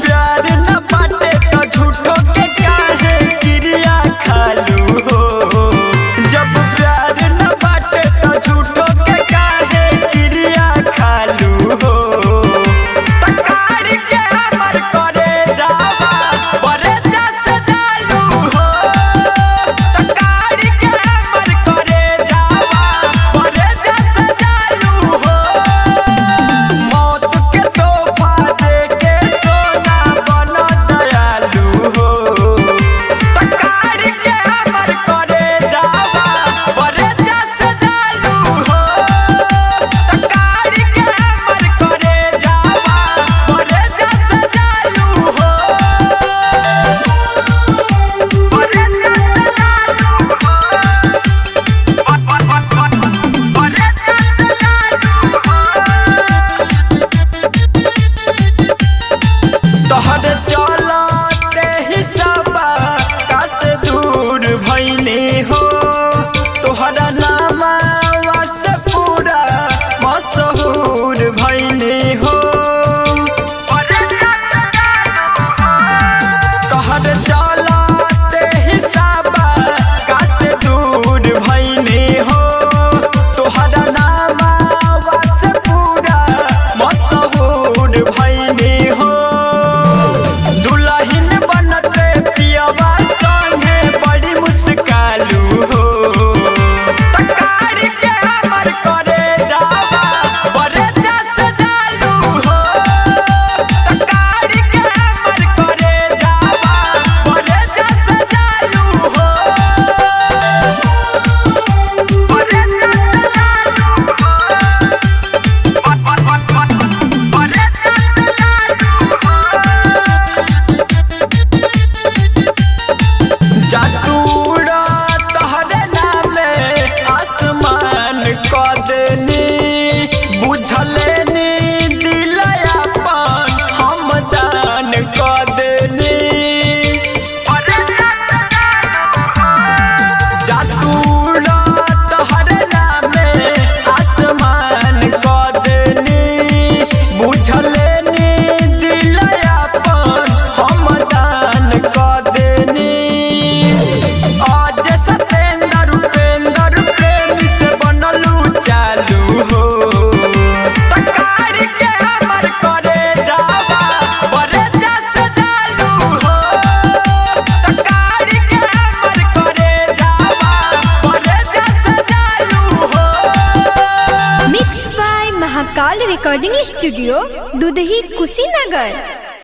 प्यार न बाटे तो झूठो के काहे क्रिया खालू हो। जब प्यार न बाटे तो झूठो के काहे क्रिया खालू हो। तकारी के हमर करे जावा बरे जस जालू हो। तकारी के हमर करे जावा बरे जस जालू हो। मौत के तोहफा देके सोना बना दयालू हो। तकारी के हमर करे जावा बरे जस जालू हो। तकारी के हमर करे जावा बरे जस जालू हो। बरे जस जालू हो। बरे जस जालू हो। तोहर चलते ही सबा कासे दूर भइले हो। तोहरा नामवा से पूरा मशहूर भइले हो। तोहर चलते ही सबा कासे दूर भइले हो। तोहरा नामवा से पूरा मशहूर भइले हो। दुल्हन बनते पियवा संगे बड़ी मुस्कालू हो। तकारी के हमर करे जावा बरे जस जालू हो। तकारी के हमर करे जावा बरे जस जालू हो। बरे जस जालू हो। बरे जस जालू हो। जादूरा तहरे नामे आसमान क देनी। बुझले नी दिल अपन हम दान क देनी। जादूरा तहरे नामे आसमान क देनी। बुझले नी दिल अपन हम दान क देनी। आज सतेंद्र उपेंद्र प्रेमी से बनलू चालू हो। तकारी के हमर करे जावा बरे जस जालू हो। तकारी के हमर करे जावा बरे जस जालू हो। Mix by Mahakal recording studio, Dudhahi, Kushinagar.